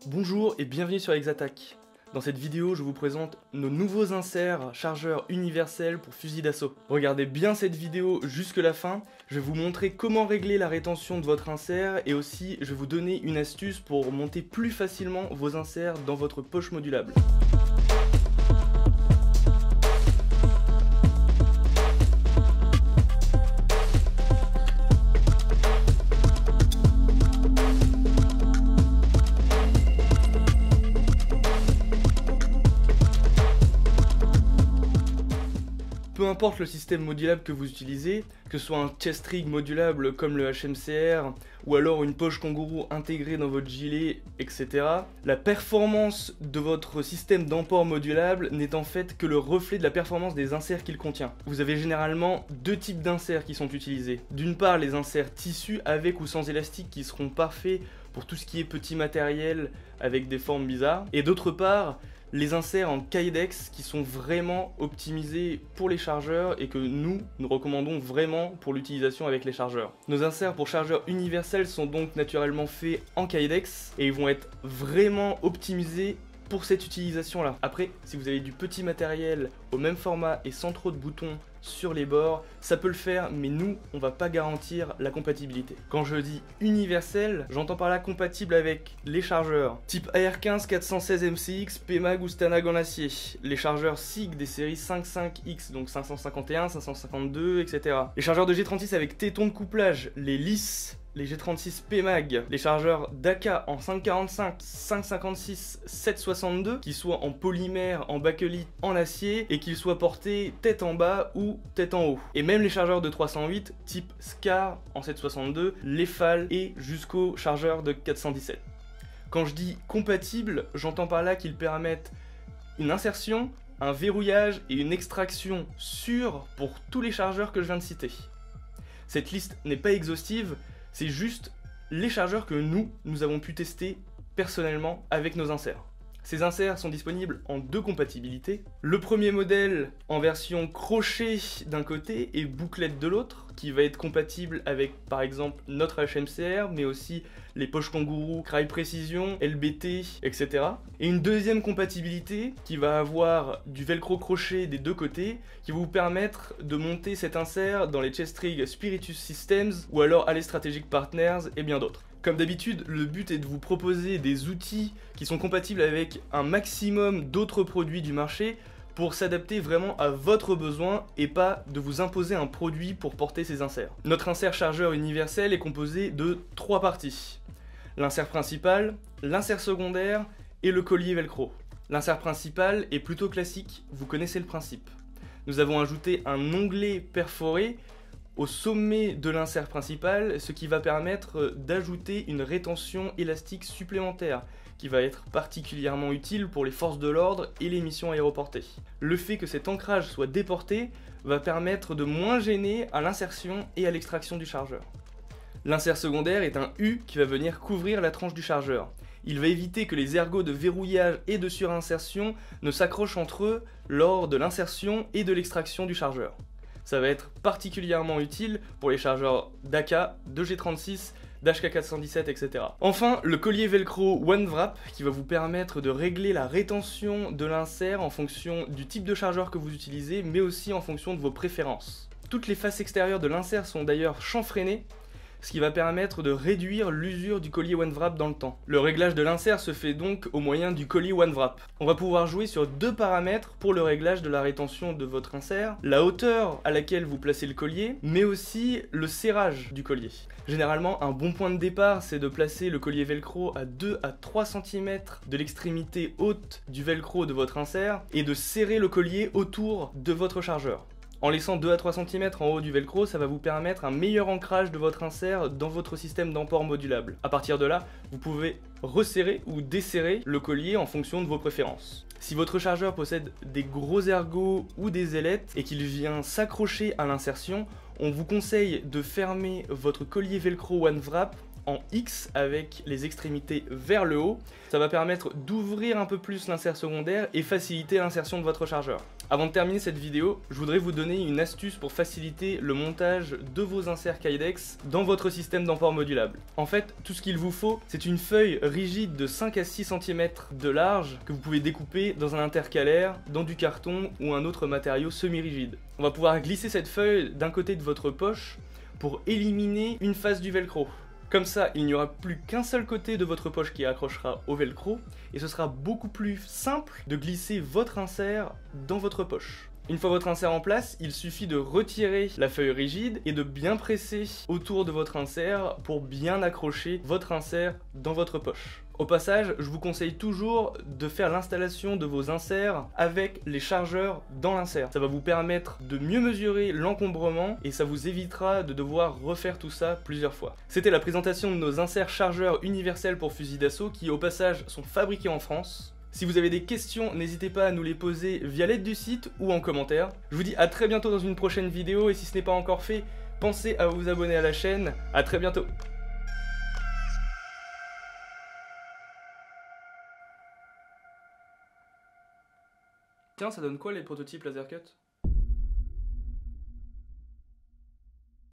Bonjour et bienvenue sur Exattack. Dans cette vidéo, je vous présente nos nouveaux inserts chargeurs universels pour fusil d'assaut. Regardez bien cette vidéo jusque la fin, je vais vous montrer comment régler la rétention de votre insert et aussi je vais vous donner une astuce pour monter plus facilement vos inserts dans votre poche modulable. Peu importe le système modulable que vous utilisez, que ce soit un chest rig modulable comme le HMCR, ou alors une poche kangourou intégrée dans votre gilet, etc. La performance de votre système d'emport modulable n'est en fait que le reflet de la performance des inserts qu'il contient. Vous avez généralement deux types d'inserts qui sont utilisés. D'une part, les inserts tissus avec ou sans élastique qui seront parfaits pour tout ce qui est petit matériel avec des formes bizarres. Et d'autre part, les inserts en Kydex qui sont vraiment optimisés pour les chargeurs et que nous recommandons vraiment pour l'utilisation avec les chargeurs. Nos inserts pour chargeurs universels sont donc naturellement faits en Kydex et ils vont être vraiment optimisés pour cette utilisation là. Après, si vous avez du petit matériel au même format et sans trop de boutons sur les bords, ça peut le faire, mais nous, on va pas garantir la compatibilité. Quand je dis universel, j'entends par là compatible avec les chargeurs type AR15 416 MCX, PMAG ou Stanag en acier, les chargeurs SIG des séries 5.5X, donc 551, 552, etc. Les chargeurs de G36 avec téton de couplage, les lisses, les G36 PMAG, les chargeurs Daka en 545, 556, 762, qu'ils soient en polymère, en bakélite, en acier, et qu'ils soient portés tête en bas ou tête en haut. Et même les chargeurs de 308, type SCAR en 762, les FAL et jusqu'aux chargeurs de 417. Quand je dis compatible, j'entends par là qu'ils permettent une insertion, un verrouillage et une extraction sûre pour tous les chargeurs que je viens de citer. Cette liste n'est pas exhaustive, c'est juste les chargeurs que nous avons pu tester personnellement avec nos inserts. Ces inserts sont disponibles en deux compatibilités. Le premier modèle en version crochet d'un côté et bouclette de l'autre, qui va être compatible avec par exemple notre HMCR, mais aussi les poches kangourou, Crye Précision, LBT, etc. Et une deuxième compatibilité qui va avoir du velcro crochet des deux côtés, qui va vous permettre de monter cet insert dans les chest rig Spiritus Systems ou alors Allez Strategic Partners et bien d'autres. Comme d'habitude, le but est de vous proposer des outils qui sont compatibles avec un maximum d'autres produits du marché pour s'adapter vraiment à votre besoin et pas de vous imposer un produit pour porter ces inserts. Notre insert chargeur universel est composé de trois parties. L'insert principal, l'insert secondaire et le collier velcro. L'insert principal est plutôt classique, vous connaissez le principe. Nous avons ajouté un onglet perforé au sommet de l'insert principal, ce qui va permettre d'ajouter une rétention élastique supplémentaire qui va être particulièrement utile pour les forces de l'ordre et les missions aéroportées. Le fait que cet ancrage soit déporté va permettre de moins gêner à l'insertion et à l'extraction du chargeur. L'insert secondaire est un U qui va venir couvrir la tranche du chargeur. Il va éviter que les ergots de verrouillage et de surinsertion ne s'accrochent entre eux lors de l'insertion et de l'extraction du chargeur. Ça va être particulièrement utile pour les chargeurs Daka, de G36, d'HK417, etc. Enfin, le collier velcro OneWrap qui va vous permettre de régler la rétention de l'insert en fonction du type de chargeur que vous utilisez, mais aussi en fonction de vos préférences. Toutes les faces extérieures de l'insert sont d'ailleurs chanfreinées, ce qui va permettre de réduire l'usure du collier OneWrap dans le temps. Le réglage de l'insert se fait donc au moyen du collier OneWrap. On va pouvoir jouer sur deux paramètres pour le réglage de la rétention de votre insert, la hauteur à laquelle vous placez le collier, mais aussi le serrage du collier. Généralement, un bon point de départ, c'est de placer le collier velcro à 2 à 3 cm de l'extrémité haute du velcro de votre insert et de serrer le collier autour de votre chargeur. En laissant 2 à 3 cm en haut du velcro, ça va vous permettre un meilleur ancrage de votre insert dans votre système d'emport modulable. A partir de là, vous pouvez resserrer ou desserrer le collier en fonction de vos préférences. Si votre chargeur possède des gros ergots ou des ailettes et qu'il vient s'accrocher à l'insertion, on vous conseille de fermer votre collier velcro OneWrap en X avec les extrémités vers le haut. Ça va permettre d'ouvrir un peu plus l'insert secondaire et faciliter l'insertion de votre chargeur. Avant de terminer cette vidéo, je voudrais vous donner une astuce pour faciliter le montage de vos inserts Kydex dans votre système d'emport modulable. En fait, tout ce qu'il vous faut, c'est une feuille rigide de 5 à 6 cm de large que vous pouvez découper dans un intercalaire, dans du carton ou un autre matériau semi-rigide. On va pouvoir glisser cette feuille d'un côté de votre poche pour éliminer une face du velcro. Comme ça, il n'y aura plus qu'un seul côté de votre poche qui accrochera au velcro et ce sera beaucoup plus simple de glisser votre insert dans votre poche. Une fois votre insert en place, il suffit de retirer la feuille rigide et de bien presser autour de votre insert pour bien accrocher votre insert dans votre poche. Au passage, je vous conseille toujours de faire l'installation de vos inserts avec les chargeurs dans l'insert. Ça va vous permettre de mieux mesurer l'encombrement et ça vous évitera de devoir refaire tout ça plusieurs fois. C'était la présentation de nos inserts chargeurs universels pour fusil d'assaut qui au passage sont fabriqués en France. Si vous avez des questions, n'hésitez pas à nous les poser via l'aide du site ou en commentaire. Je vous dis à très bientôt dans une prochaine vidéo et si ce n'est pas encore fait, pensez à vous abonner à la chaîne. À très bientôt. Tiens, ça donne quoi les prototypes laser cut ?